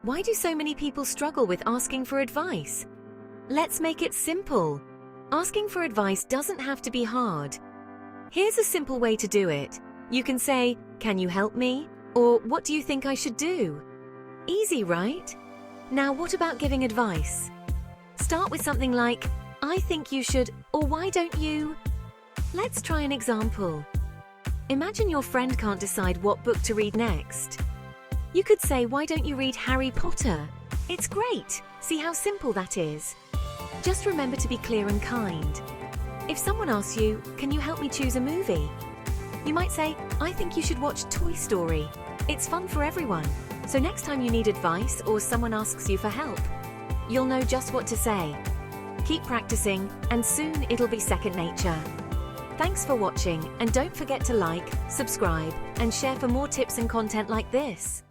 Why do so many people struggle with asking for advice? Let's make it simple. Asking for advice doesn't have to be hard. Here's a simple way to do it. You can say, "Can you help me?" Or "What do you think I should do?" Easy, right? Now, what about giving advice? Start with something like, "I think you should," or "Why don't you?" Let's try an example. Imagine your friend can't decide what book to read next. You could say, "Why don't you read Harry Potter? It's great." See how simple that is? Just remember to be clear and kind. If someone asks you, "Can you help me choose a movie?" You might say, "I think you should watch Toy Story. It's fun for everyone." So next time you need advice or someone asks you for help, you'll know just what to say. Keep practicing, and soon it'll be second nature. Thanks for watching, and don't forget to like, subscribe, and share for more tips and content like this.